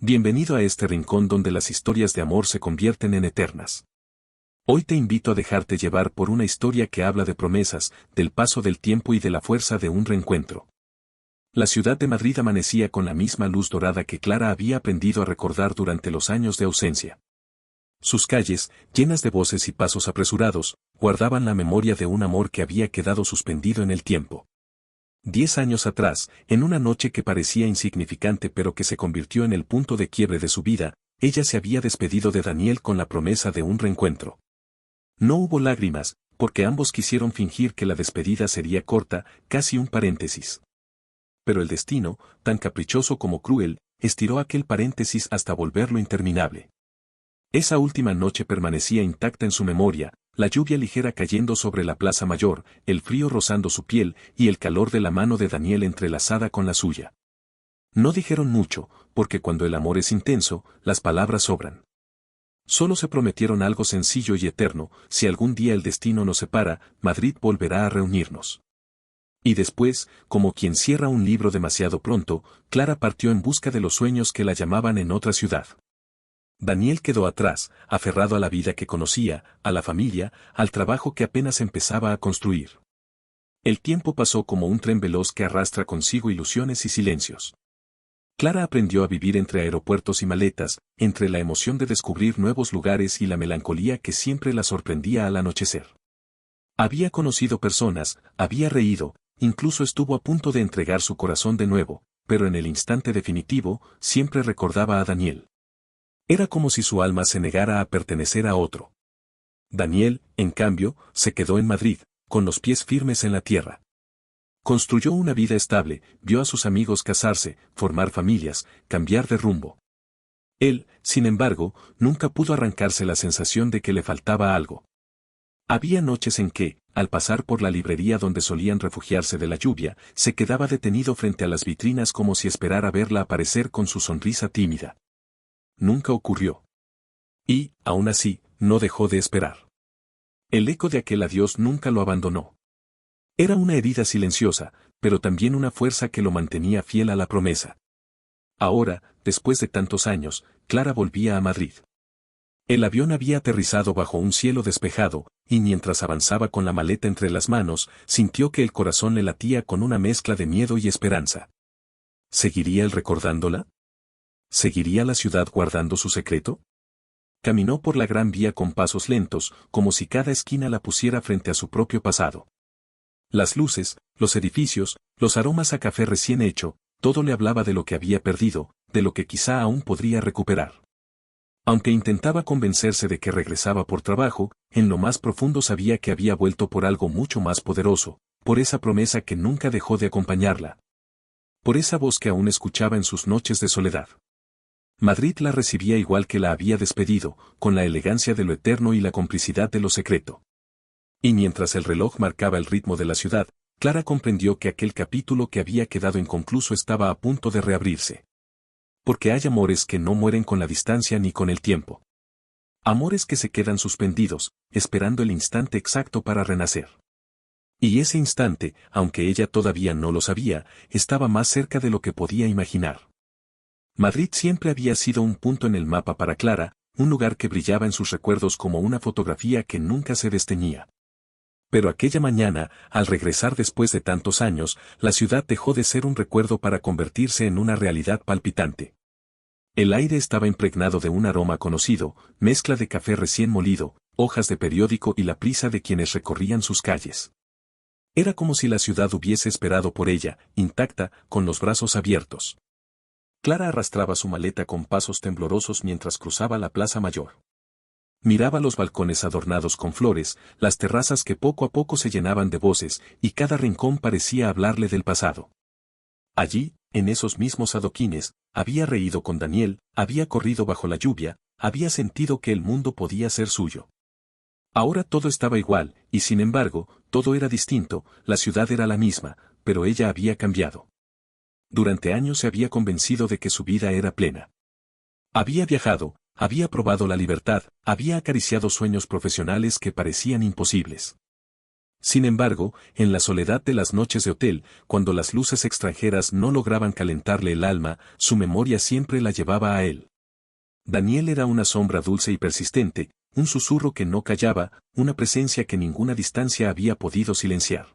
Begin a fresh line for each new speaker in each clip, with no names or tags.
Bienvenido a este rincón donde las historias de amor se convierten en eternas. Hoy te invito a dejarte llevar por una historia que habla de promesas, del paso del tiempo y de la fuerza de un reencuentro. La ciudad de Madrid amanecía con la misma luz dorada que Clara había aprendido a recordar durante los años de ausencia. Sus calles, llenas de voces y pasos apresurados, guardaban la memoria de un amor que había quedado suspendido en el tiempo. 10 años atrás, en una noche que parecía insignificante pero que se convirtió en el punto de quiebre de su vida, ella se había despedido de Daniel con la promesa de un reencuentro. No hubo lágrimas, porque ambos quisieron fingir que la despedida sería corta, casi un paréntesis. Pero el destino, tan caprichoso como cruel, estiró aquel paréntesis hasta volverlo interminable. Esa última noche permanecía intacta en su memoria, la lluvia ligera cayendo sobre la plaza mayor, el frío rozando su piel y el calor de la mano de Daniel entrelazada con la suya. No dijeron mucho, porque cuando el amor es intenso, las palabras sobran. Solo se prometieron algo sencillo y eterno: si algún día el destino nos separa, Madrid volverá a reunirnos. Y después, como quien cierra un libro demasiado pronto, Clara partió en busca de los sueños que la llamaban en otra ciudad. Daniel quedó atrás, aferrado a la vida que conocía, a la familia, al trabajo que apenas empezaba a construir. El tiempo pasó como un tren veloz que arrastra consigo ilusiones y silencios. Clara aprendió a vivir entre aeropuertos y maletas, entre la emoción de descubrir nuevos lugares y la melancolía que siempre la sorprendía al anochecer. Había conocido personas, había reído, incluso estuvo a punto de entregar su corazón de nuevo, pero en el instante definitivo, siempre recordaba a Daniel. Era como si su alma se negara a pertenecer a otro. Daniel, en cambio, se quedó en Madrid, con los pies firmes en la tierra. Construyó una vida estable, vio a sus amigos casarse, formar familias, cambiar de rumbo. Él, sin embargo, nunca pudo arrancarse la sensación de que le faltaba algo. Había noches en que, al pasar por la librería donde solían refugiarse de la lluvia, se quedaba detenido frente a las vitrinas como si esperara verla aparecer con su sonrisa tímida. Nunca ocurrió. Y, aún así, no dejó de esperar. El eco de aquel adiós nunca lo abandonó. Era una herida silenciosa, pero también una fuerza que lo mantenía fiel a la promesa. Ahora, después de tantos años, Clara volvía a Madrid. El avión había aterrizado bajo un cielo despejado, y mientras avanzaba con la maleta entre las manos, sintió que el corazón le latía con una mezcla de miedo y esperanza. ¿Seguiría él recordándola? ¿Seguiría la ciudad guardando su secreto? Caminó por la Gran Vía con pasos lentos, como si cada esquina la pusiera frente a su propio pasado. Las luces, los edificios, los aromas a café recién hecho, todo le hablaba de lo que había perdido, de lo que quizá aún podría recuperar. Aunque intentaba convencerse de que regresaba por trabajo, en lo más profundo sabía que había vuelto por algo mucho más poderoso, por esa promesa que nunca dejó de acompañarla. Por esa voz que aún escuchaba en sus noches de soledad. Madrid la recibía igual que la había despedido, con la elegancia de lo eterno y la complicidad de lo secreto. Y mientras el reloj marcaba el ritmo de la ciudad, Clara comprendió que aquel capítulo que había quedado inconcluso estaba a punto de reabrirse. Porque hay amores que no mueren con la distancia ni con el tiempo. Amores que se quedan suspendidos, esperando el instante exacto para renacer. Y ese instante, aunque ella todavía no lo sabía, estaba más cerca de lo que podía imaginar. Madrid siempre había sido un punto en el mapa para Clara, un lugar que brillaba en sus recuerdos como una fotografía que nunca se desteñía. Pero aquella mañana, al regresar después de tantos años, la ciudad dejó de ser un recuerdo para convertirse en una realidad palpitante. El aire estaba impregnado de un aroma conocido, mezcla de café recién molido, hojas de periódico y la prisa de quienes recorrían sus calles. Era como si la ciudad hubiese esperado por ella, intacta, con los brazos abiertos. Clara arrastraba su maleta con pasos temblorosos mientras cruzaba la Plaza Mayor. Miraba los balcones adornados con flores, las terrazas que poco a poco se llenaban de voces, y cada rincón parecía hablarle del pasado. Allí, en esos mismos adoquines, había reído con Daniel, había corrido bajo la lluvia, había sentido que el mundo podía ser suyo. Ahora todo estaba igual, y sin embargo, todo era distinto, la ciudad era la misma, pero ella había cambiado. Durante años se había convencido de que su vida era plena. Había viajado, había probado la libertad, había acariciado sueños profesionales que parecían imposibles. Sin embargo, en la soledad de las noches de hotel, cuando las luces extranjeras no lograban calentarle el alma, su memoria siempre la llevaba a él. Daniel era una sombra dulce y persistente, un susurro que no callaba, una presencia que ninguna distancia había podido silenciar.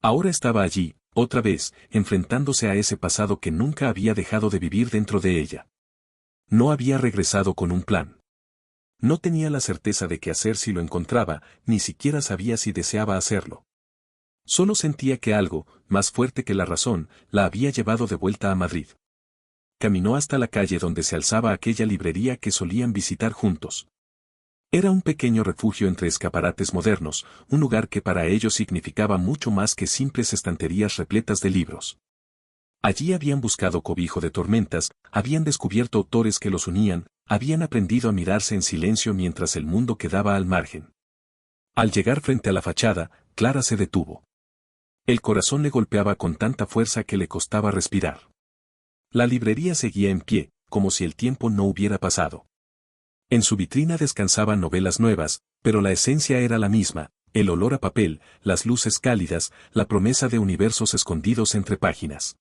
Ahora estaba allí, otra vez, enfrentándose a ese pasado que nunca había dejado de vivir dentro de ella. No había regresado con un plan. No tenía la certeza de qué hacer si lo encontraba, ni siquiera sabía si deseaba hacerlo. Solo sentía que algo, más fuerte que la razón, la había llevado de vuelta a Madrid. Caminó hasta la calle donde se alzaba aquella librería que solían visitar juntos. Era un pequeño refugio entre escaparates modernos, un lugar que para ellos significaba mucho más que simples estanterías repletas de libros. Allí habían buscado cobijo de tormentas, habían descubierto autores que los unían, habían aprendido a mirarse en silencio mientras el mundo quedaba al margen. Al llegar frente a la fachada, Clara se detuvo. El corazón le golpeaba con tanta fuerza que le costaba respirar. La librería seguía en pie, como si el tiempo no hubiera pasado. En su vitrina descansaban novelas nuevas, pero la esencia era la misma, el olor a papel, las luces cálidas, la promesa de universos escondidos entre páginas.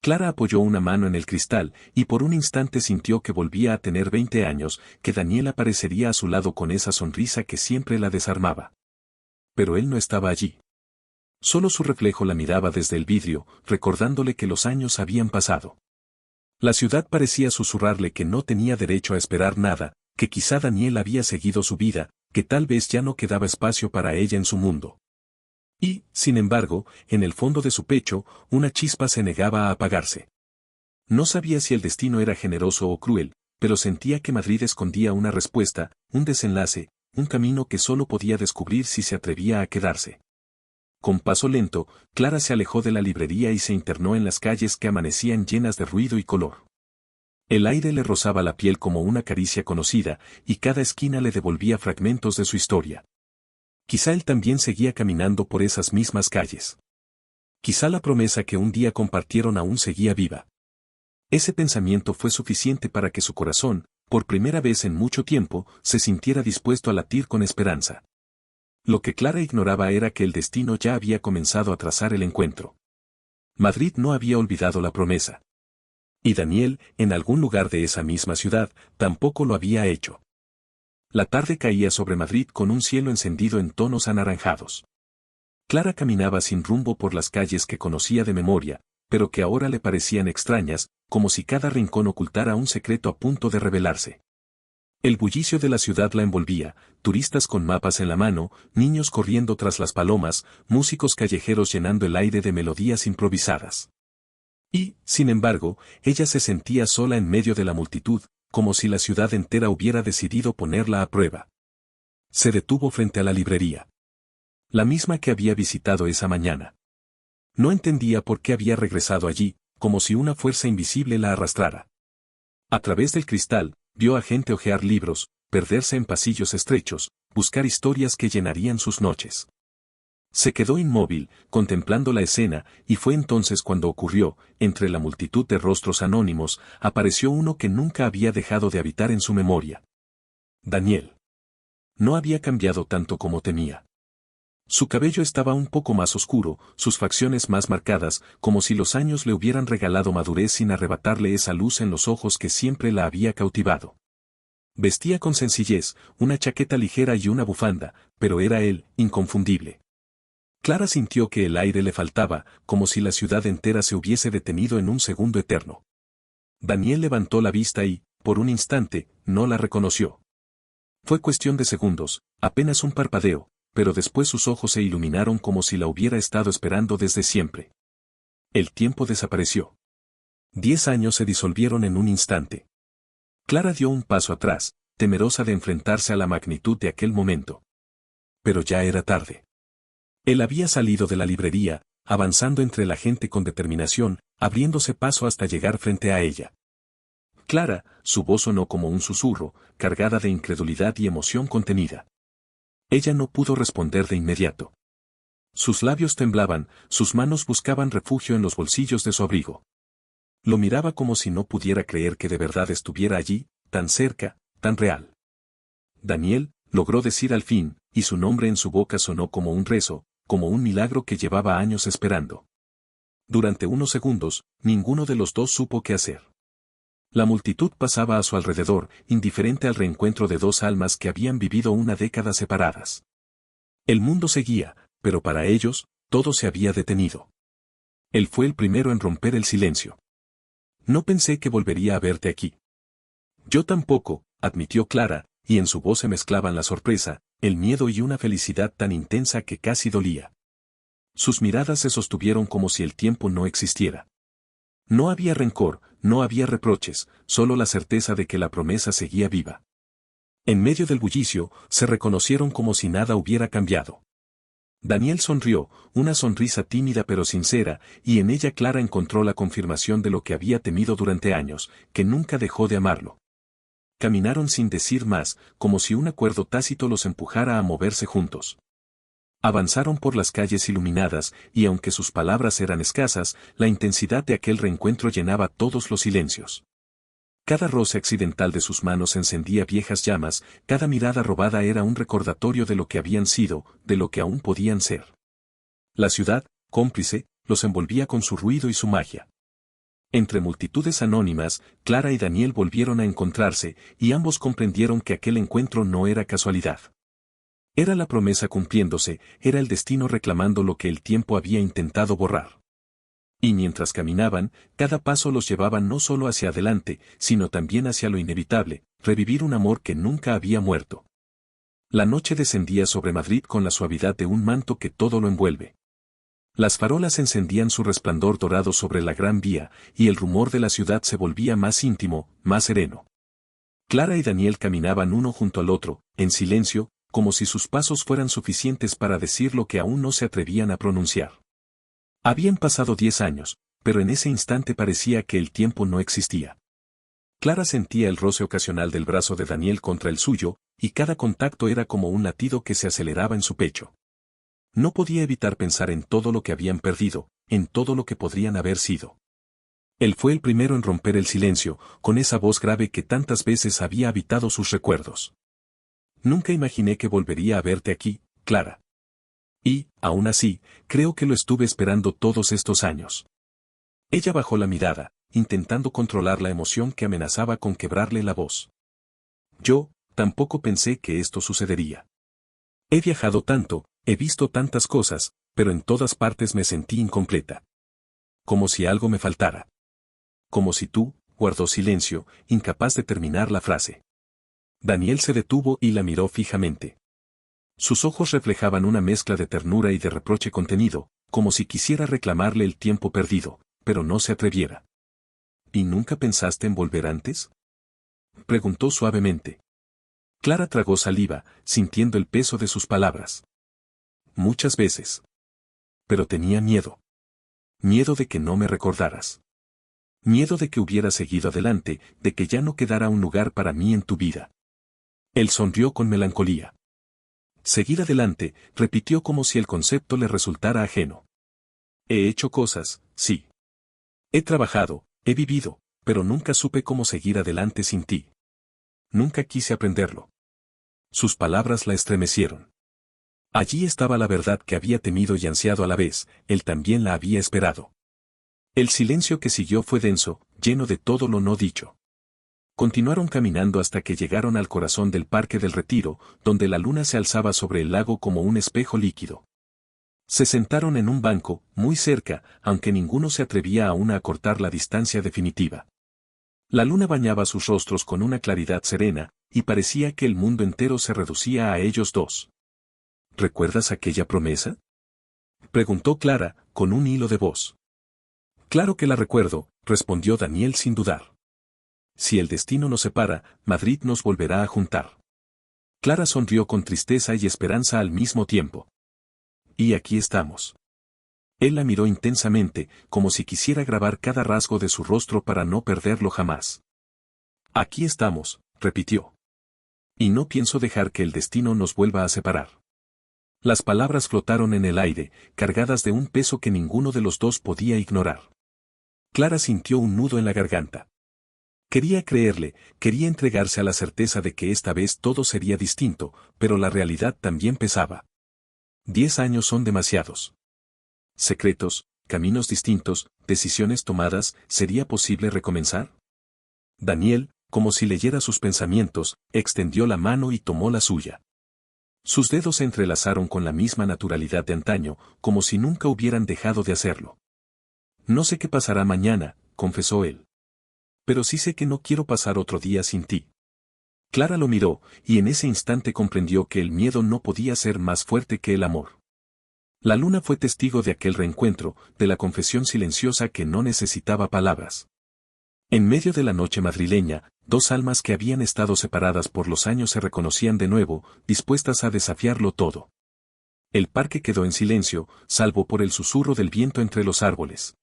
Clara apoyó una mano en el cristal, y por un instante sintió que volvía a tener 20 años, que Daniel aparecería a su lado con esa sonrisa que siempre la desarmaba. Pero él no estaba allí. Solo su reflejo la miraba desde el vidrio, recordándole que los años habían pasado. La ciudad parecía susurrarle que no tenía derecho a esperar nada, que quizá Daniel había seguido su vida, que tal vez ya no quedaba espacio para ella en su mundo. Y, sin embargo, en el fondo de su pecho, una chispa se negaba a apagarse. No sabía si el destino era generoso o cruel, pero sentía que Madrid escondía una respuesta, un desenlace, un camino que solo podía descubrir si se atrevía a quedarse. Con paso lento, Clara se alejó de la librería y se internó en las calles que amanecían llenas de ruido y color. El aire le rozaba la piel como una caricia conocida, y cada esquina le devolvía fragmentos de su historia. Quizá él también seguía caminando por esas mismas calles. Quizá la promesa que un día compartieron aún seguía viva. Ese pensamiento fue suficiente para que su corazón, por primera vez en mucho tiempo, se sintiera dispuesto a latir con esperanza. Lo que Clara ignoraba era que el destino ya había comenzado a trazar el encuentro. Madrid no había olvidado la promesa. Y Daniel, en algún lugar de esa misma ciudad, tampoco lo había hecho. La tarde caía sobre Madrid con un cielo encendido en tonos anaranjados. Clara caminaba sin rumbo por las calles que conocía de memoria, pero que ahora le parecían extrañas, como si cada rincón ocultara un secreto a punto de revelarse. El bullicio de la ciudad la envolvía, turistas con mapas en la mano, niños corriendo tras las palomas, músicos callejeros llenando el aire de melodías improvisadas. Y, sin embargo, ella se sentía sola en medio de la multitud, como si la ciudad entera hubiera decidido ponerla a prueba. Se detuvo frente a la librería. La misma que había visitado esa mañana. No entendía por qué había regresado allí, como si una fuerza invisible la arrastrara. A través del cristal, vio a gente hojear libros, perderse en pasillos estrechos, buscar historias que llenarían sus noches. Se quedó inmóvil, contemplando la escena, y fue entonces cuando ocurrió, entre la multitud de rostros anónimos, apareció uno que nunca había dejado de habitar en su memoria. Daniel. No había cambiado tanto como temía. Su cabello estaba un poco más oscuro, sus facciones más marcadas, como si los años le hubieran regalado madurez sin arrebatarle esa luz en los ojos que siempre la había cautivado. Vestía con sencillez, una chaqueta ligera y una bufanda, pero era él, inconfundible. Clara sintió que el aire le faltaba, como si la ciudad entera se hubiese detenido en un segundo eterno. Daniel levantó la vista y, por un instante, no la reconoció. Fue cuestión de segundos, apenas un parpadeo, pero después sus ojos se iluminaron como si la hubiera estado esperando desde siempre. El tiempo desapareció. 10 años se disolvieron en un instante. Clara dio un paso atrás, temerosa de enfrentarse a la magnitud de aquel momento. Pero ya era tarde. Él había salido de la librería, avanzando entre la gente con determinación, abriéndose paso hasta llegar frente a ella. Clara, su voz sonó como un susurro, cargada de incredulidad y emoción contenida. Ella no pudo responder de inmediato. Sus labios temblaban, sus manos buscaban refugio en los bolsillos de su abrigo. Lo miraba como si no pudiera creer que de verdad estuviera allí, tan cerca, tan real. Daniel, logró decir al fin, y su nombre en su boca sonó como un rezo, como un milagro que llevaba años esperando. Durante unos segundos, ninguno de los dos supo qué hacer. La multitud pasaba a su alrededor, indiferente al reencuentro de dos almas que habían vivido una década separadas. El mundo seguía, pero para ellos, todo se había detenido. Él fue el primero en romper el silencio. No pensé que volvería a verte aquí. Yo tampoco, admitió Clara, y en su voz se mezclaban la sorpresa, el miedo y una felicidad tan intensa que casi dolía. Sus miradas se sostuvieron como si el tiempo no existiera. No había rencor, no había reproches, solo la certeza de que la promesa seguía viva. En medio del bullicio, se reconocieron como si nada hubiera cambiado. Daniel sonrió, una sonrisa tímida pero sincera, y en ella Clara encontró la confirmación de lo que había temido durante años, que nunca dejó de amarlo. Caminaron sin decir más, como si un acuerdo tácito los empujara a moverse juntos. Avanzaron por las calles iluminadas, y aunque sus palabras eran escasas, la intensidad de aquel reencuentro llenaba todos los silencios. Cada roce accidental de sus manos encendía viejas llamas, cada mirada robada era un recordatorio de lo que habían sido, de lo que aún podían ser. La ciudad, cómplice, los envolvía con su ruido y su magia. Entre multitudes anónimas, Clara y Daniel volvieron a encontrarse, y ambos comprendieron que aquel encuentro no era casualidad. Era la promesa cumpliéndose, era el destino reclamando lo que el tiempo había intentado borrar. Y mientras caminaban, cada paso los llevaba no solo hacia adelante, sino también hacia lo inevitable, revivir un amor que nunca había muerto. La noche descendía sobre Madrid con la suavidad de un manto que todo lo envuelve. Las farolas encendían su resplandor dorado sobre la Gran Vía, y el rumor de la ciudad se volvía más íntimo, más sereno. Clara y Daniel caminaban uno junto al otro, en silencio, como si sus pasos fueran suficientes para decir lo que aún no se atrevían a pronunciar. Habían pasado 10 años, pero en ese instante parecía que el tiempo no existía. Clara sentía el roce ocasional del brazo de Daniel contra el suyo, y cada contacto era como un latido que se aceleraba en su pecho. No podía evitar pensar en todo lo que habían perdido, en todo lo que podrían haber sido. Él fue el primero en romper el silencio, con esa voz grave que tantas veces había habitado sus recuerdos. Nunca imaginé que volvería a verte aquí, Clara. Y, aún así, creo que lo estuve esperando todos estos años. Ella bajó la mirada, intentando controlar la emoción que amenazaba con quebrarle la voz. Yo, tampoco pensé que esto sucedería. He viajado tanto, he visto tantas cosas, pero en todas partes me sentí incompleta. Como si algo me faltara. Como si tú, guardó silencio, incapaz de terminar la frase. Daniel se detuvo y la miró fijamente. Sus ojos reflejaban una mezcla de ternura y de reproche contenido, como si quisiera reclamarle el tiempo perdido, pero no se atreviera. ¿Y nunca pensaste en volver antes? Preguntó suavemente. Clara tragó saliva, sintiendo el peso de sus palabras. Muchas veces. Pero tenía miedo. Miedo de que no me recordaras. Miedo de que hubiera seguido adelante, de que ya no quedara un lugar para mí en tu vida. Él sonrió con melancolía. Seguir adelante, repitió como si el concepto le resultara ajeno. He hecho cosas, sí. He trabajado, he vivido, pero nunca supe cómo seguir adelante sin ti. Nunca quise aprenderlo. Sus palabras la estremecieron. Allí estaba la verdad que había temido y ansiado a la vez, él también la había esperado. El silencio que siguió fue denso, lleno de todo lo no dicho. Continuaron caminando hasta que llegaron al corazón del Parque del Retiro, donde la luna se alzaba sobre el lago como un espejo líquido. Se sentaron en un banco, muy cerca, aunque ninguno se atrevía aún a acortar la distancia definitiva. La luna bañaba sus rostros con una claridad serena, y parecía que el mundo entero se reducía a ellos dos. ¿Recuerdas aquella promesa? Preguntó Clara, con un hilo de voz. Claro que la recuerdo, respondió Daniel sin dudar. Si el destino nos separa, Madrid nos volverá a juntar. Clara sonrió con tristeza y esperanza al mismo tiempo. Y aquí estamos. Él la miró intensamente, como si quisiera grabar cada rasgo de su rostro para no perderlo jamás. Aquí estamos, repitió. Y no pienso dejar que el destino nos vuelva a separar. Las palabras flotaron en el aire, cargadas de un peso que ninguno de los dos podía ignorar. Clara sintió un nudo en la garganta. Quería creerle, quería entregarse a la certeza de que esta vez todo sería distinto, pero la realidad también pesaba. 10 años son demasiados. Secretos, caminos distintos, decisiones tomadas, ¿sería posible recomenzar? Daniel, como si leyera sus pensamientos, extendió la mano y tomó la suya. Sus dedos se entrelazaron con la misma naturalidad de antaño, como si nunca hubieran dejado de hacerlo. No sé qué pasará mañana, confesó él. Pero sí sé que no quiero pasar otro día sin ti. Clara lo miró, y en ese instante comprendió que el miedo no podía ser más fuerte que el amor. La luna fue testigo de aquel reencuentro, de la confesión silenciosa que no necesitaba palabras. En medio de la noche madrileña, dos almas que habían estado separadas por los años se reconocían de nuevo, dispuestas a desafiarlo todo. El parque quedó en silencio, salvo por el susurro del viento entre los árboles.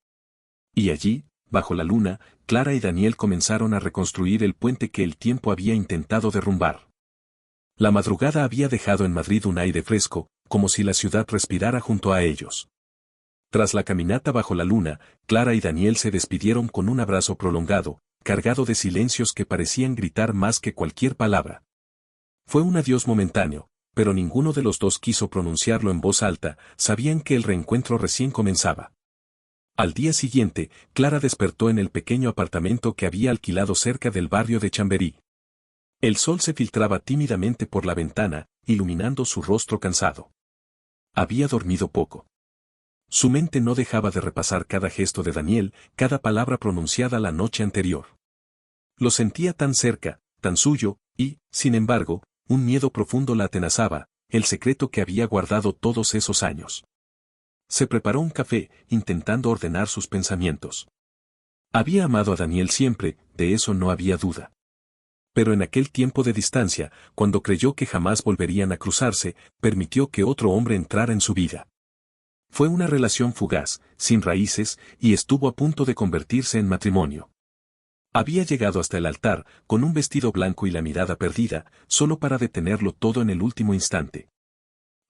Y allí, bajo la luna, Clara y Daniel comenzaron a reconstruir el puente que el tiempo había intentado derrumbar. La madrugada había dejado en Madrid un aire fresco, como si la ciudad respirara junto a ellos. Tras la caminata bajo la luna, Clara y Daniel se despidieron con un abrazo prolongado, cargado de silencios que parecían gritar más que cualquier palabra. Fue un adiós momentáneo, pero ninguno de los dos quiso pronunciarlo en voz alta, sabían que el reencuentro recién comenzaba. Al día siguiente, Clara despertó en el pequeño apartamento que había alquilado cerca del barrio de Chamberí. El sol se filtraba tímidamente por la ventana, iluminando su rostro cansado. Había dormido poco. Su mente no dejaba de repasar cada gesto de Daniel, cada palabra pronunciada la noche anterior. Lo sentía tan cerca, tan suyo, y, sin embargo, un miedo profundo la atenazaba, el secreto que había guardado todos esos años. Se preparó un café, intentando ordenar sus pensamientos. Había amado a Daniel siempre, de eso no había duda. Pero en aquel tiempo de distancia, cuando creyó que jamás volverían a cruzarse, permitió que otro hombre entrara en su vida. Fue una relación fugaz, sin raíces, y estuvo a punto de convertirse en matrimonio. Había llegado hasta el altar, con un vestido blanco y la mirada perdida, solo para detenerlo todo en el último instante.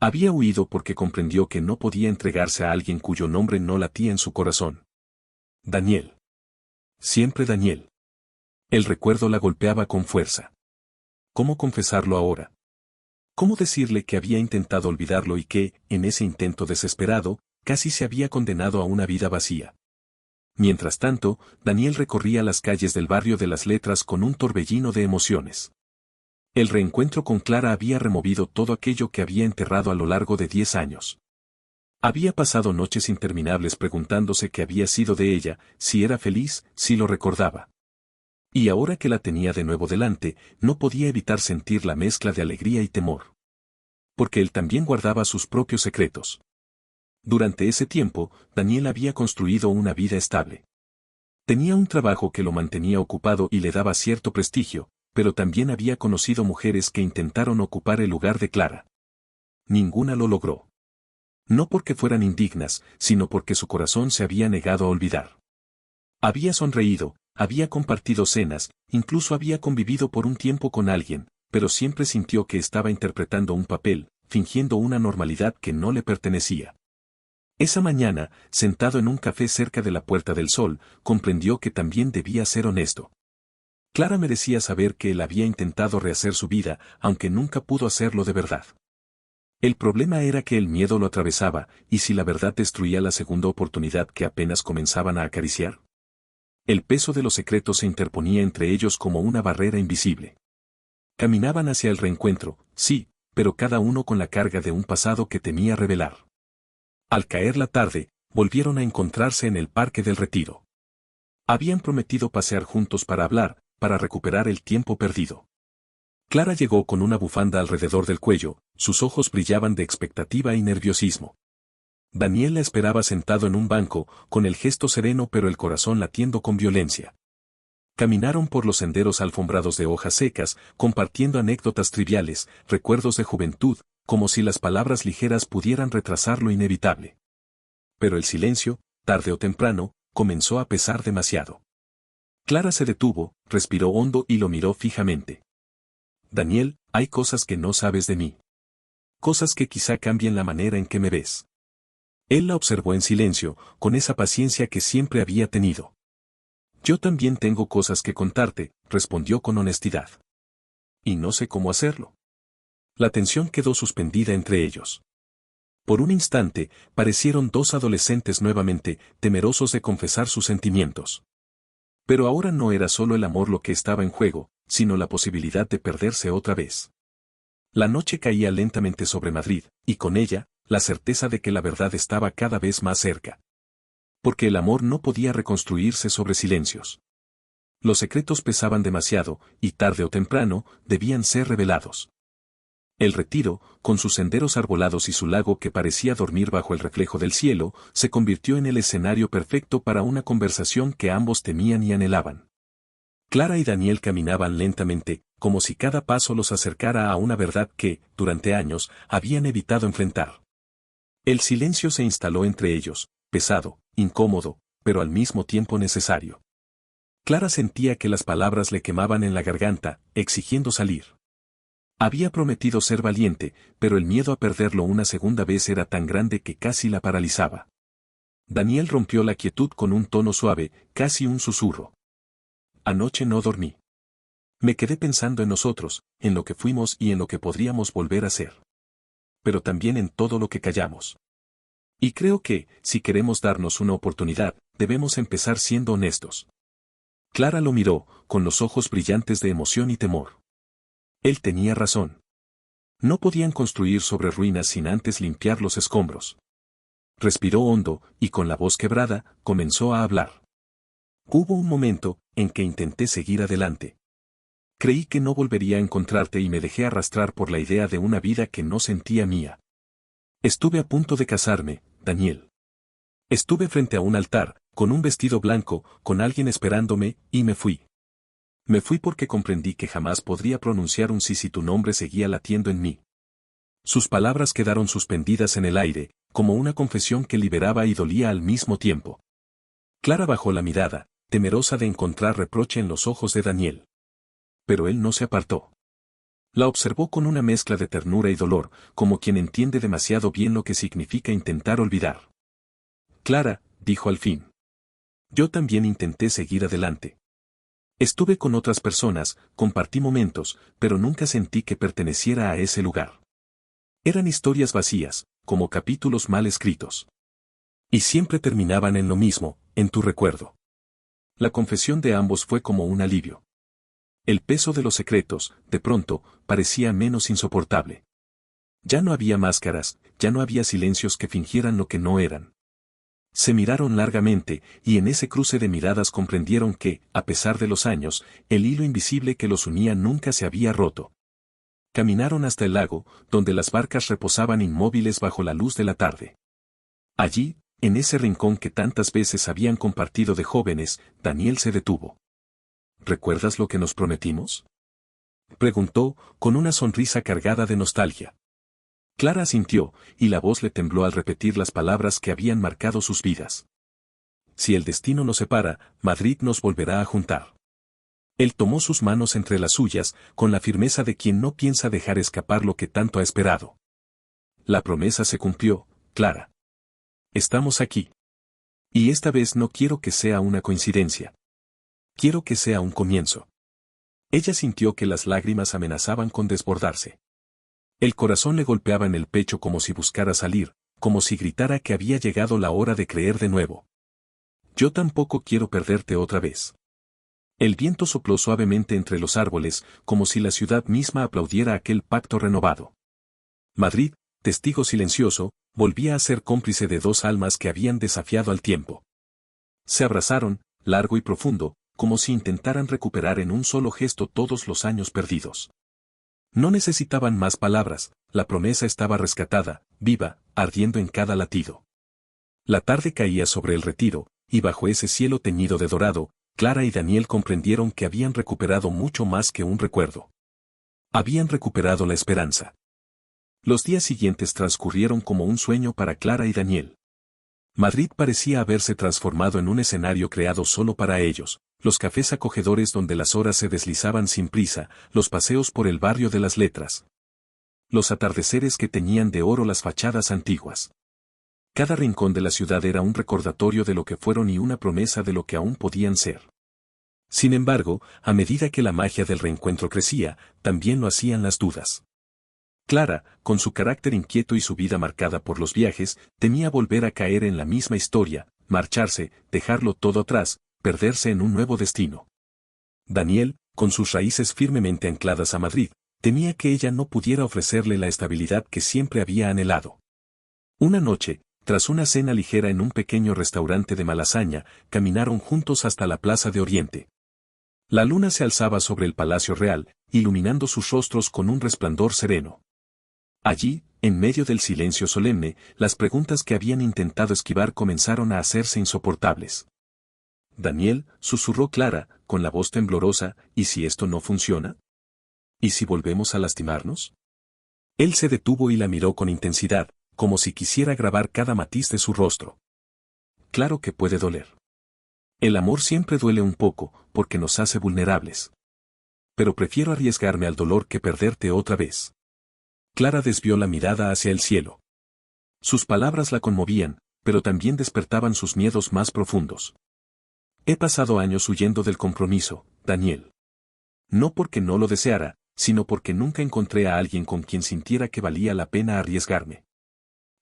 Había huido porque comprendió que no podía entregarse a alguien cuyo nombre no latía en su corazón. Daniel. Siempre Daniel. El recuerdo la golpeaba con fuerza. ¿Cómo confesarlo ahora? ¿Cómo decirle que había intentado olvidarlo y que, en ese intento desesperado, casi se había condenado a una vida vacía? Mientras tanto, Daniel recorría las calles del barrio de las Letras con un torbellino de emociones. El reencuentro con Clara había removido todo aquello que había enterrado a lo largo de 10 años. Había pasado noches interminables preguntándose qué había sido de ella, si era feliz, si lo recordaba. Y ahora que la tenía de nuevo delante, no podía evitar sentir la mezcla de alegría y temor. Porque él también guardaba sus propios secretos. Durante ese tiempo, Daniel había construido una vida estable. Tenía un trabajo que lo mantenía ocupado y le daba cierto prestigio, pero también había conocido mujeres que intentaron ocupar el lugar de Clara. Ninguna lo logró. No porque fueran indignas, sino porque su corazón se había negado a olvidar. Había sonreído, había compartido cenas, incluso había convivido por un tiempo con alguien, pero siempre sintió que estaba interpretando un papel, fingiendo una normalidad que no le pertenecía. Esa mañana, sentado en un café cerca de la Puerta del Sol, comprendió que también debía ser honesto. Clara merecía saber que él había intentado rehacer su vida, aunque nunca pudo hacerlo de verdad. El problema era que el miedo lo atravesaba, y si la verdad destruía la segunda oportunidad que apenas comenzaban a acariciar. El peso de los secretos se interponía entre ellos como una barrera invisible. Caminaban hacia el reencuentro, sí, pero cada uno con la carga de un pasado que temía revelar. Al caer la tarde, volvieron a encontrarse en el Parque del Retiro. Habían prometido pasear juntos para hablar, para recuperar el tiempo perdido. Clara llegó con una bufanda alrededor del cuello, sus ojos brillaban de expectativa y nerviosismo. Daniel la esperaba sentado en un banco, con el gesto sereno pero el corazón latiendo con violencia. Caminaron por los senderos alfombrados de hojas secas, compartiendo anécdotas triviales, recuerdos de juventud, como si las palabras ligeras pudieran retrasar lo inevitable. Pero el silencio, tarde o temprano, comenzó a pesar demasiado. Clara se detuvo, respiró hondo y lo miró fijamente. Daniel, hay cosas que no sabes de mí. Cosas que quizá cambien la manera en que me ves. Él la observó en silencio, con esa paciencia que siempre había tenido. Yo también tengo cosas que contarte, respondió con honestidad. Y no sé cómo hacerlo. La tensión quedó suspendida entre ellos. Por un instante, parecieron dos adolescentes nuevamente, temerosos de confesar sus sentimientos. Pero ahora no era solo el amor lo que estaba en juego, sino la posibilidad de perderse otra vez. La noche caía lentamente sobre Madrid, y con ella, la certeza de que la verdad estaba cada vez más cerca. Porque el amor no podía reconstruirse sobre silencios. Los secretos pesaban demasiado, y tarde o temprano, debían ser revelados. El retiro, con sus senderos arbolados y su lago que parecía dormir bajo el reflejo del cielo, se convirtió en el escenario perfecto para una conversación que ambos temían y anhelaban. Clara y Daniel caminaban lentamente, como si cada paso los acercara a una verdad que, durante años, habían evitado enfrentar. El silencio se instaló entre ellos, pesado, incómodo, pero al mismo tiempo necesario. Clara sentía que las palabras le quemaban en la garganta, exigiendo salir. Había prometido ser valiente, pero el miedo a perderlo una segunda vez era tan grande que casi la paralizaba. Daniel rompió la quietud con un tono suave, casi un susurro. Anoche no dormí. Me quedé pensando en nosotros, en lo que fuimos y en lo que podríamos volver a ser. Pero también en todo lo que callamos. Y creo que, si queremos darnos una oportunidad, debemos empezar siendo honestos. Clara lo miró, con los ojos brillantes de emoción y temor. Él tenía razón. No podían construir sobre ruinas sin antes limpiar los escombros. Respiró hondo, y con la voz quebrada, comenzó a hablar. Hubo un momento, en que intenté seguir adelante. Creí que no volvería a encontrarte y me dejé arrastrar por la idea de una vida que no sentía mía. Estuve a punto de casarme, Daniel. Estuve frente a un altar, con un vestido blanco, con alguien esperándome, y me fui. Me fui porque comprendí que jamás podría pronunciar un sí si tu nombre seguía latiendo en mí. Sus palabras quedaron suspendidas en el aire, como una confesión que liberaba y dolía al mismo tiempo. Clara bajó la mirada, temerosa de encontrar reproche en los ojos de Daniel. Pero él no se apartó. La observó con una mezcla de ternura y dolor, como quien entiende demasiado bien lo que significa intentar olvidar. Clara, dijo al fin. Yo también intenté seguir adelante. Estuve con otras personas, compartí momentos, pero nunca sentí que perteneciera a ese lugar. Eran historias vacías, como capítulos mal escritos. Y siempre terminaban en lo mismo, en tu recuerdo. La confesión de ambos fue como un alivio. El peso de los secretos, de pronto, parecía menos insoportable. Ya no había máscaras, ya no había silencios que fingieran lo que no eran. Se miraron largamente, y en ese cruce de miradas comprendieron que, a pesar de los años, el hilo invisible que los unía nunca se había roto. Caminaron hasta el lago, donde las barcas reposaban inmóviles bajo la luz de la tarde. Allí, en ese rincón que tantas veces habían compartido de jóvenes, Daniel se detuvo. ¿Recuerdas lo que nos prometimos?, preguntó, con una sonrisa cargada de nostalgia. Clara asintió, y la voz le tembló al repetir las palabras que habían marcado sus vidas. Si el destino nos separa, Madrid nos volverá a juntar. Él tomó sus manos entre las suyas, con la firmeza de quien no piensa dejar escapar lo que tanto ha esperado. La promesa se cumplió, Clara. Estamos aquí. Y esta vez no quiero que sea una coincidencia. Quiero que sea un comienzo. Ella sintió que las lágrimas amenazaban con desbordarse. El corazón le golpeaba en el pecho como si buscara salir, como si gritara que había llegado la hora de creer de nuevo. Yo tampoco quiero perderte otra vez. El viento sopló suavemente entre los árboles, como si la ciudad misma aplaudiera aquel pacto renovado. Madrid, testigo silencioso, volvía a ser cómplice de dos almas que habían desafiado al tiempo. Se abrazaron, largo y profundo, como si intentaran recuperar en un solo gesto todos los años perdidos. No necesitaban más palabras, la promesa estaba rescatada, viva, ardiendo en cada latido. La tarde caía sobre el retiro, y bajo ese cielo teñido de dorado, Clara y Daniel comprendieron que habían recuperado mucho más que un recuerdo. Habían recuperado la esperanza. Los días siguientes transcurrieron como un sueño para Clara y Daniel. Madrid parecía haberse transformado en un escenario creado solo para ellos, los cafés acogedores donde las horas se deslizaban sin prisa, los paseos por el barrio de las letras. Los atardeceres que teñían de oro las fachadas antiguas. Cada rincón de la ciudad era un recordatorio de lo que fueron y una promesa de lo que aún podían ser. Sin embargo, a medida que la magia del reencuentro crecía, también lo hacían las dudas. Clara, con su carácter inquieto y su vida marcada por los viajes, temía volver a caer en la misma historia, marcharse, dejarlo todo atrás, perderse en un nuevo destino. Daniel, con sus raíces firmemente ancladas a Madrid, temía que ella no pudiera ofrecerle la estabilidad que siempre había anhelado. Una noche, tras una cena ligera en un pequeño restaurante de Malasaña, caminaron juntos hasta la Plaza de Oriente. La luna se alzaba sobre el Palacio Real, iluminando sus rostros con un resplandor sereno. Allí, en medio del silencio solemne, las preguntas que habían intentado esquivar comenzaron a hacerse insoportables. Daniel, susurró Clara, con la voz temblorosa, ¿y si esto no funciona? ¿Y si volvemos a lastimarnos? Él se detuvo y la miró con intensidad, como si quisiera grabar cada matiz de su rostro. Claro que puede doler. El amor siempre duele un poco, porque nos hace vulnerables. Pero prefiero arriesgarme al dolor que perderte otra vez. Clara desvió la mirada hacia el cielo. Sus palabras la conmovían, pero también despertaban sus miedos más profundos. He pasado años huyendo del compromiso, Daniel. No porque no lo deseara, sino porque nunca encontré a alguien con quien sintiera que valía la pena arriesgarme.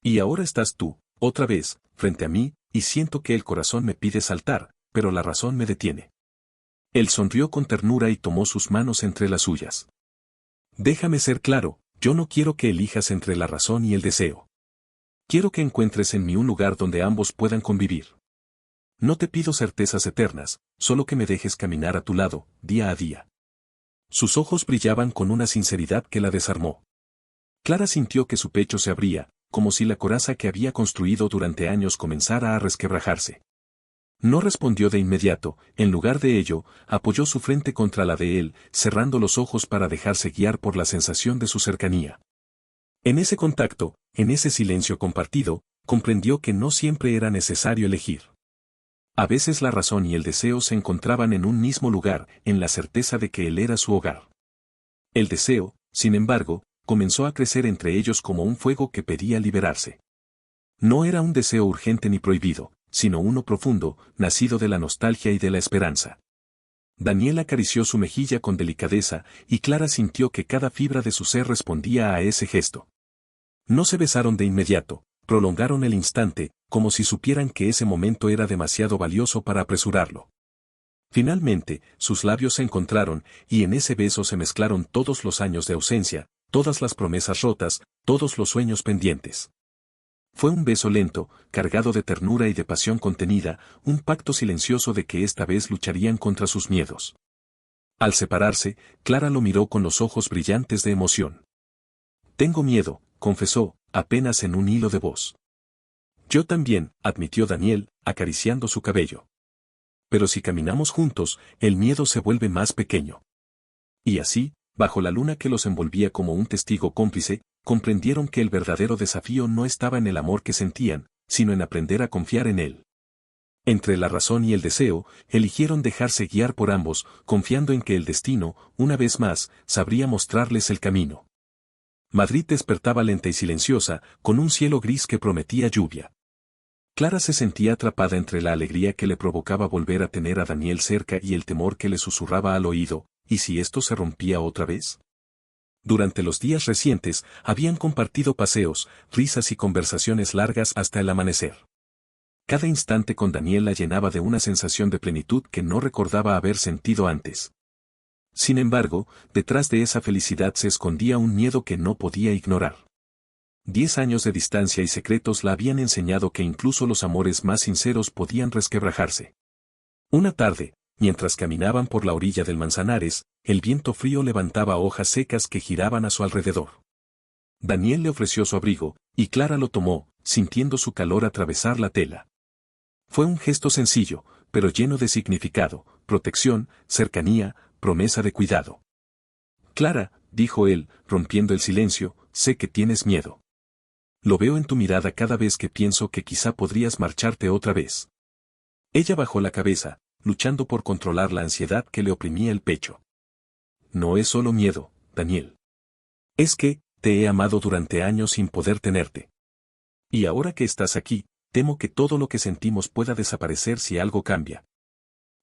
Y ahora estás tú, otra vez, frente a mí, y siento que el corazón me pide saltar, pero la razón me detiene. Él sonrió con ternura y tomó sus manos entre las suyas. Déjame ser claro, yo no quiero que elijas entre la razón y el deseo. Quiero que encuentres en mí un lugar donde ambos puedan convivir. No te pido certezas eternas, solo que me dejes caminar a tu lado, día a día. Sus ojos brillaban con una sinceridad que la desarmó. Clara sintió que su pecho se abría, como si la coraza que había construido durante años comenzara a resquebrajarse. No respondió de inmediato, en lugar de ello, apoyó su frente contra la de él, cerrando los ojos para dejarse guiar por la sensación de su cercanía. En ese contacto, en ese silencio compartido, comprendió que no siempre era necesario elegir. A veces la razón y el deseo se encontraban en un mismo lugar, en la certeza de que él era su hogar. El deseo, sin embargo, comenzó a crecer entre ellos como un fuego que pedía liberarse. No era un deseo urgente ni prohibido, sino uno profundo, nacido de la nostalgia y de la esperanza. Daniel acarició su mejilla con delicadeza, y Clara sintió que cada fibra de su ser respondía a ese gesto. No se besaron de inmediato, prolongaron el instante, como si supieran que ese momento era demasiado valioso para apresurarlo. Finalmente, sus labios se encontraron, y en ese beso se mezclaron todos los años de ausencia, todas las promesas rotas, todos los sueños pendientes. Fue un beso lento, cargado de ternura y de pasión contenida, un pacto silencioso de que esta vez lucharían contra sus miedos. Al separarse, Clara lo miró con los ojos brillantes de emoción. Tengo miedo, confesó, apenas en un hilo de voz. Yo también, admitió Daniel, acariciando su cabello. Pero si caminamos juntos, el miedo se vuelve más pequeño. Y así, bajo la luna que los envolvía como un testigo cómplice, comprendieron que el verdadero desafío no estaba en el amor que sentían, sino en aprender a confiar en él. Entre la razón y el deseo, eligieron dejarse guiar por ambos, confiando en que el destino, una vez más, sabría mostrarles el camino. Madrid despertaba lenta y silenciosa, con un cielo gris que prometía lluvia. Clara se sentía atrapada entre la alegría que le provocaba volver a tener a Daniel cerca y el temor que le susurraba al oído, ¿y si esto se rompía otra vez? Durante los días recientes, habían compartido paseos, risas y conversaciones largas hasta el amanecer. Cada instante con Daniel la llenaba de una sensación de plenitud que no recordaba haber sentido antes. Sin embargo, detrás de esa felicidad se escondía un miedo que no podía ignorar. 10 años de distancia y secretos la habían enseñado que incluso los amores más sinceros podían resquebrajarse. Una tarde, mientras caminaban por la orilla del Manzanares, el viento frío levantaba hojas secas que giraban a su alrededor. Daniel le ofreció su abrigo, y Clara lo tomó, sintiendo su calor atravesar la tela. Fue un gesto sencillo, pero lleno de significado, protección, cercanía, promesa de cuidado. Clara, dijo él, rompiendo el silencio, sé que tienes miedo. Lo veo en tu mirada cada vez que pienso que quizá podrías marcharte otra vez. Ella bajó la cabeza, luchando por controlar la ansiedad que le oprimía el pecho. No es solo miedo, Daniel. Es que, te he amado durante años sin poder tenerte. Y ahora que estás aquí, temo que todo lo que sentimos pueda desaparecer si algo cambia.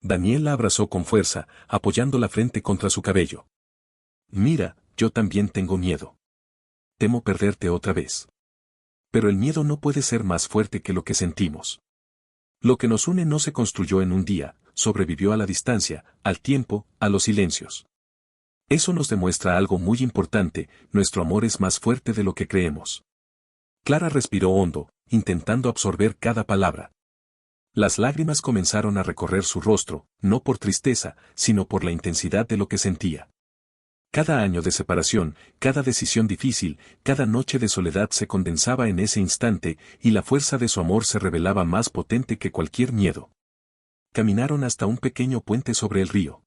Daniel la abrazó con fuerza, apoyando la frente contra su cabello. Mira, yo también tengo miedo. Temo perderte otra vez. Pero el miedo no puede ser más fuerte que lo que sentimos. Lo que nos une no se construyó en un día, sobrevivió a la distancia, al tiempo, a los silencios. Eso nos demuestra algo muy importante, nuestro amor es más fuerte de lo que creemos. Clara respiró hondo, intentando absorber cada palabra. Las lágrimas comenzaron a recorrer su rostro, no por tristeza, sino por la intensidad de lo que sentía. Cada año de separación, cada decisión difícil, cada noche de soledad se condensaba en ese instante, y la fuerza de su amor se revelaba más potente que cualquier miedo. Caminaron hasta un pequeño puente sobre el río.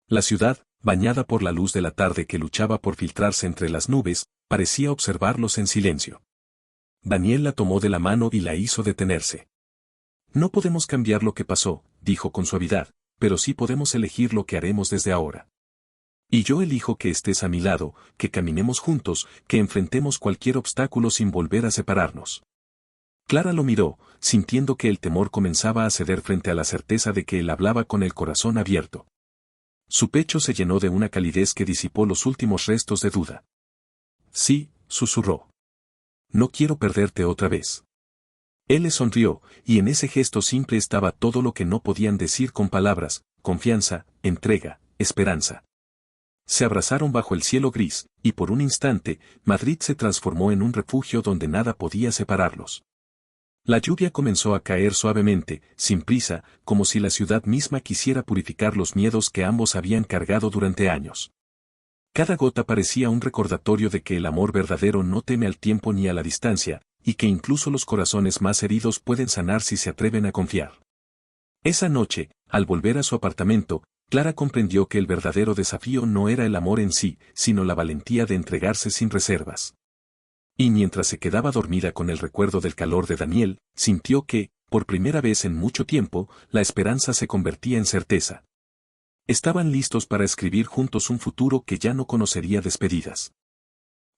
La ciudad, bañada por la luz de la tarde que luchaba por filtrarse entre las nubes, parecía observarlos en silencio. Daniel la tomó de la mano y la hizo detenerse. No podemos cambiar lo que pasó, dijo con suavidad, pero sí podemos elegir lo que haremos desde ahora. Y yo elijo que estés a mi lado, que caminemos juntos, que enfrentemos cualquier obstáculo sin volver a separarnos. Clara lo miró, sintiendo que el temor comenzaba a ceder frente a la certeza de que él hablaba con el corazón abierto. Su pecho se llenó de una calidez que disipó los últimos restos de duda. Sí, susurró. No quiero perderte otra vez. Él le sonrió, y en ese gesto simple estaba todo lo que no podían decir con palabras: confianza, entrega, esperanza. Se abrazaron bajo el cielo gris, y por un instante, Madrid se transformó en un refugio donde nada podía separarlos. La lluvia comenzó a caer suavemente, sin prisa, como si la ciudad misma quisiera purificar los miedos que ambos habían cargado durante años. Cada gota parecía un recordatorio de que el amor verdadero no teme al tiempo ni a la distancia, y que incluso los corazones más heridos pueden sanar si se atreven a confiar. Esa noche, al volver a su apartamento, Clara comprendió que el verdadero desafío no era el amor en sí, sino la valentía de entregarse sin reservas. Y mientras se quedaba dormida con el recuerdo del calor de Daniel, sintió que, por primera vez en mucho tiempo, la esperanza se convertía en certeza. Estaban listos para escribir juntos un futuro que ya no conocería despedidas.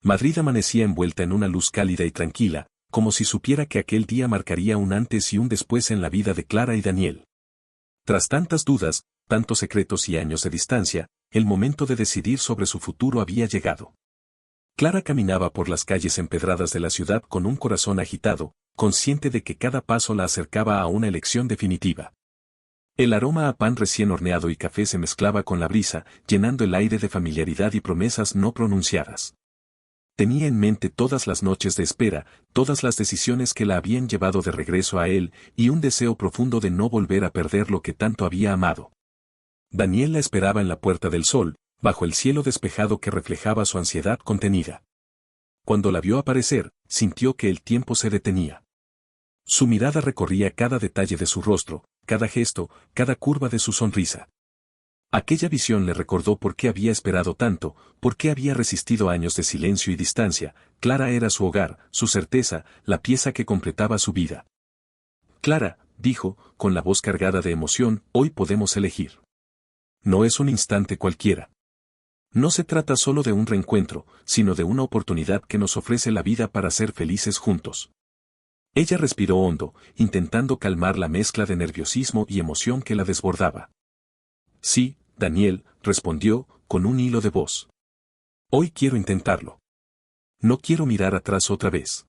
Madrid amanecía envuelta en una luz cálida y tranquila, como si supiera que aquel día marcaría un antes y un después en la vida de Clara y Daniel. Tras tantas dudas, tantos secretos y años de distancia, el momento de decidir sobre su futuro había llegado. Clara caminaba por las calles empedradas de la ciudad con un corazón agitado, consciente de que cada paso la acercaba a una elección definitiva. El aroma a pan recién horneado y café se mezclaba con la brisa, llenando el aire de familiaridad y promesas no pronunciadas. Tenía en mente todas las noches de espera, todas las decisiones que la habían llevado de regreso a él, y un deseo profundo de no volver a perder lo que tanto había amado. Daniel la esperaba en la Puerta del Sol, bajo el cielo despejado que reflejaba su ansiedad contenida. Cuando la vio aparecer, sintió que el tiempo se detenía. Su mirada recorría cada detalle de su rostro, cada gesto, cada curva de su sonrisa. Aquella visión le recordó por qué había esperado tanto, por qué había resistido años de silencio y distancia. Clara era su hogar, su certeza, la pieza que completaba su vida. Clara, dijo, con la voz cargada de emoción, hoy podemos elegir. No es un instante cualquiera. No se trata solo de un reencuentro, sino de una oportunidad que nos ofrece la vida para ser felices juntos. Ella respiró hondo, intentando calmar la mezcla de nerviosismo y emoción que la desbordaba. Sí, Daniel, respondió, con un hilo de voz. Hoy quiero intentarlo. No quiero mirar atrás otra vez.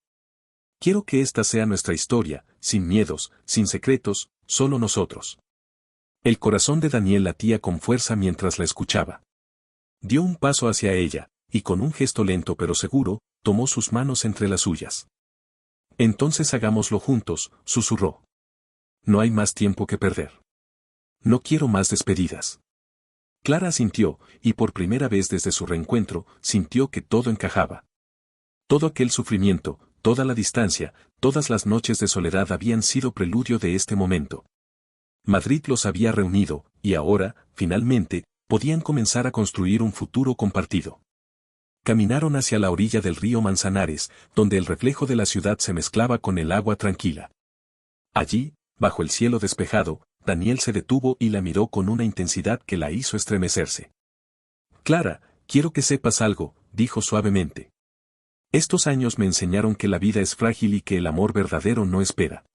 Quiero que esta sea nuestra historia, sin miedos, sin secretos, solo nosotros. El corazón de Daniel latía con fuerza mientras la escuchaba. Dio un paso hacia ella, y con un gesto lento pero seguro, tomó sus manos entre las suyas. Entonces hagámoslo juntos, susurró. No hay más tiempo que perder. No quiero más despedidas. Clara asintió, y por primera vez desde su reencuentro, sintió que todo encajaba. Todo aquel sufrimiento, toda la distancia, todas las noches de soledad habían sido preludio de este momento. Madrid los había reunido, y ahora, finalmente, podían comenzar a construir un futuro compartido. Caminaron hacia la orilla del río Manzanares, donde el reflejo de la ciudad se mezclaba con el agua tranquila. Allí, bajo el cielo despejado, Daniel se detuvo y la miró con una intensidad que la hizo estremecerse. Clara, quiero que sepas algo, dijo suavemente. Estos años me enseñaron que la vida es frágil y que el amor verdadero no espera.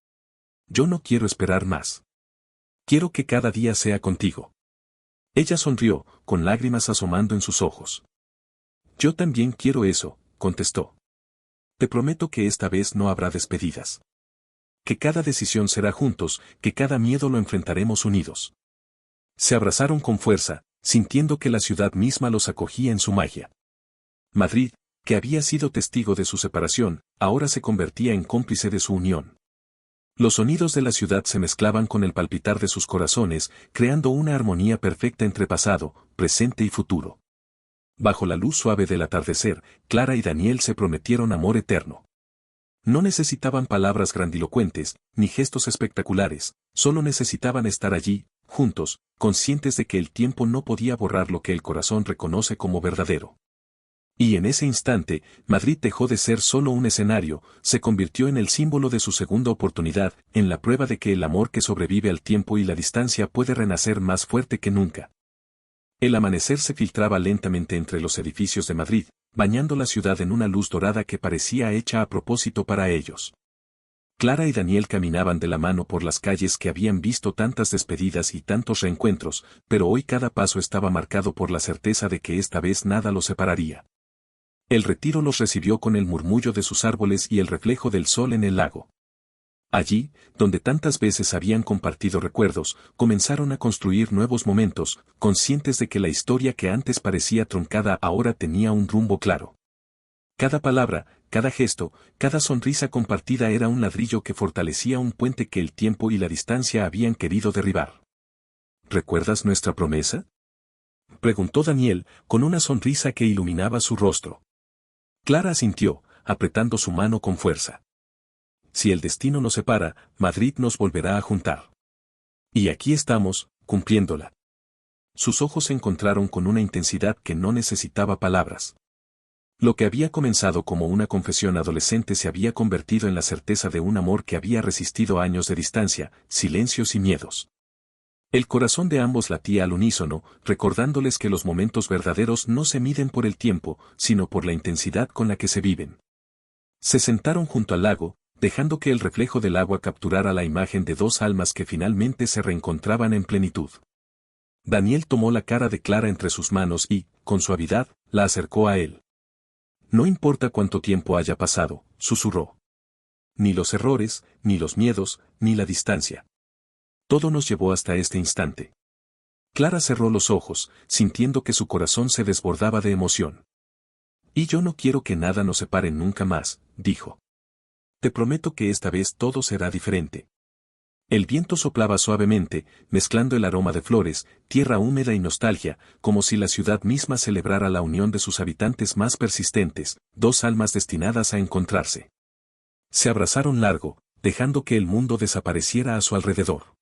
Yo no quiero esperar más. Quiero que cada día sea contigo. Ella sonrió, con lágrimas asomando en sus ojos. Yo también quiero eso, contestó. Te prometo que esta vez no habrá despedidas. Que cada decisión será juntos, que cada miedo lo enfrentaremos unidos. Se abrazaron con fuerza, sintiendo que la ciudad misma los acogía en su magia. Madrid, que había sido testigo de su separación, ahora se convertía en cómplice de su unión. Los sonidos de la ciudad se mezclaban con el palpitar de sus corazones, creando una armonía perfecta entre pasado, presente y futuro. Bajo la luz suave del atardecer, Clara y Daniel se prometieron amor eterno. No necesitaban palabras grandilocuentes, ni gestos espectaculares, solo necesitaban estar allí, juntos, conscientes de que el tiempo no podía borrar lo que el corazón reconoce como verdadero. Y en ese instante, Madrid dejó de ser solo un escenario, se convirtió en el símbolo de su segunda oportunidad, en la prueba de que el amor que sobrevive al tiempo y la distancia puede renacer más fuerte que nunca. El amanecer se filtraba lentamente entre los edificios de Madrid, bañando la ciudad en una luz dorada que parecía hecha a propósito para ellos. Clara y Daniel caminaban de la mano por las calles que habían visto tantas despedidas y tantos reencuentros, pero hoy cada paso estaba marcado por la certeza de que esta vez nada los separaría. El retiro los recibió con el murmullo de sus árboles y el reflejo del sol en el lago. Allí, donde tantas veces habían compartido recuerdos, comenzaron a construir nuevos momentos, conscientes de que la historia que antes parecía truncada ahora tenía un rumbo claro. Cada palabra, cada gesto, cada sonrisa compartida era un ladrillo que fortalecía un puente que el tiempo y la distancia habían querido derribar. ¿Recuerdas nuestra promesa?, preguntó Daniel, con una sonrisa que iluminaba su rostro. Clara asintió, apretando su mano con fuerza. Si el destino nos separa, Madrid nos volverá a juntar. Y aquí estamos, cumpliéndola. Sus ojos se encontraron con una intensidad que no necesitaba palabras. Lo que había comenzado como una confesión adolescente se había convertido en la certeza de un amor que había resistido años de distancia, silencios y miedos. El corazón de ambos latía al unísono, recordándoles que los momentos verdaderos no se miden por el tiempo, sino por la intensidad con la que se viven. Se sentaron junto al lago, dejando que el reflejo del agua capturara la imagen de dos almas que finalmente se reencontraban en plenitud. Daniel tomó la cara de Clara entre sus manos y, con suavidad, la acercó a él. No importa cuánto tiempo haya pasado, susurró. Ni los errores, ni los miedos, ni la distancia. Todo nos llevó hasta este instante. Clara cerró los ojos, sintiendo que su corazón se desbordaba de emoción. Y yo no quiero que nada nos separe nunca más, dijo. Te prometo que esta vez todo será diferente. El viento soplaba suavemente, mezclando el aroma de flores, tierra húmeda y nostalgia, como si la ciudad misma celebrara la unión de sus habitantes más persistentes, dos almas destinadas a encontrarse. Se abrazaron largo, dejando que el mundo desapareciera a su alrededor.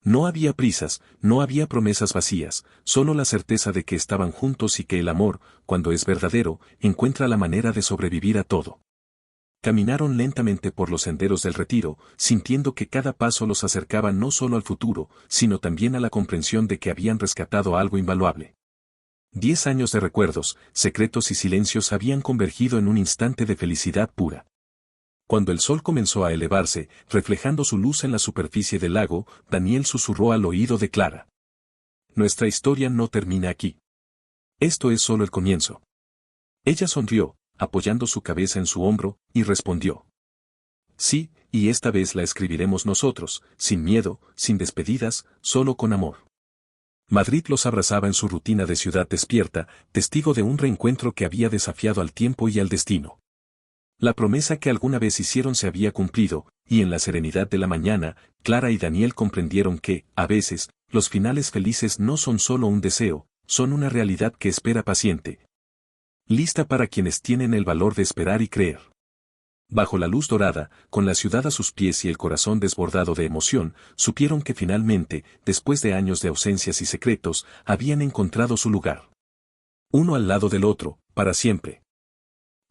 No había prisas, no había promesas vacías, solo la certeza de que estaban juntos y que el amor, cuando es verdadero, encuentra la manera de sobrevivir a todo. Caminaron lentamente por los senderos del retiro, sintiendo que cada paso los acercaba no solo al futuro, sino también a la comprensión de que habían rescatado algo invaluable. 10 años de recuerdos, secretos y silencios habían convergido en un instante de felicidad pura. Cuando el sol comenzó a elevarse, reflejando su luz en la superficie del lago, Daniel susurró al oído de Clara. Nuestra historia no termina aquí. Esto es solo el comienzo. Ella sonrió, apoyando su cabeza en su hombro, y respondió. Sí, y esta vez la escribiremos nosotros, sin miedo, sin despedidas, solo con amor. Madrid los abrazaba en su rutina de ciudad despierta, testigo de un reencuentro que había desafiado al tiempo y al destino. La promesa que alguna vez hicieron se había cumplido, y en la serenidad de la mañana, Clara y Daniel comprendieron que, a veces, los finales felices no son solo un deseo, son una realidad que espera paciente. Lista para quienes tienen el valor de esperar y creer. Bajo la luz dorada, con la ciudad a sus pies y el corazón desbordado de emoción, supieron que finalmente, después de años de ausencias y secretos, habían encontrado su lugar. Uno al lado del otro, para siempre.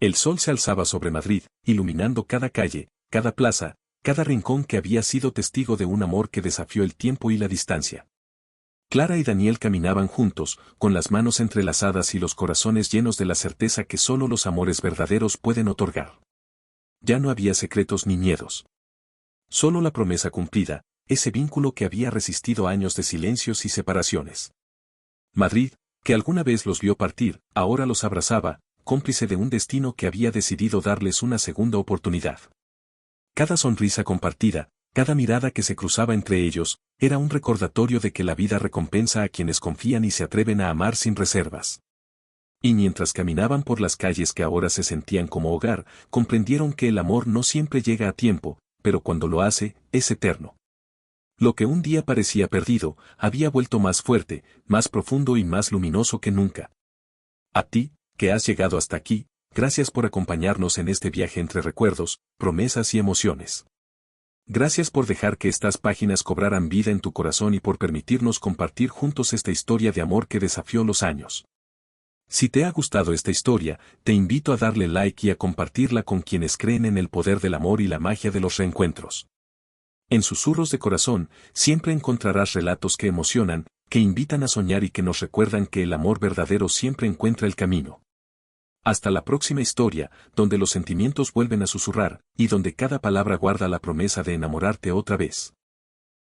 El sol se alzaba sobre Madrid, iluminando cada calle, cada plaza, cada rincón que había sido testigo de un amor que desafió el tiempo y la distancia. Clara y Daniel caminaban juntos, con las manos entrelazadas y los corazones llenos de la certeza que solo los amores verdaderos pueden otorgar. Ya no había secretos ni miedos. Solo la promesa cumplida, ese vínculo que había resistido años de silencios y separaciones. Madrid, que alguna vez los vio partir, ahora los abrazaba, cómplice de un destino que había decidido darles una segunda oportunidad. Cada sonrisa compartida, cada mirada que se cruzaba entre ellos, era un recordatorio de que la vida recompensa a quienes confían y se atreven a amar sin reservas. Y mientras caminaban por las calles que ahora se sentían como hogar, comprendieron que el amor no siempre llega a tiempo, pero cuando lo hace, es eterno. Lo que un día parecía perdido, había vuelto más fuerte, más profundo y más luminoso que nunca. A ti, que has llegado hasta aquí, gracias por acompañarnos en este viaje entre recuerdos, promesas y emociones. Gracias por dejar que estas páginas cobraran vida en tu corazón y por permitirnos compartir juntos esta historia de amor que desafió los años. Si te ha gustado esta historia, te invito a darle like y a compartirla con quienes creen en el poder del amor y la magia de los reencuentros. En Susurros de Corazón, siempre encontrarás relatos que emocionan, que invitan a soñar y que nos recuerdan que el amor verdadero siempre encuentra el camino. Hasta la próxima historia, donde los sentimientos vuelven a susurrar, y donde cada palabra guarda la promesa de enamorarte otra vez.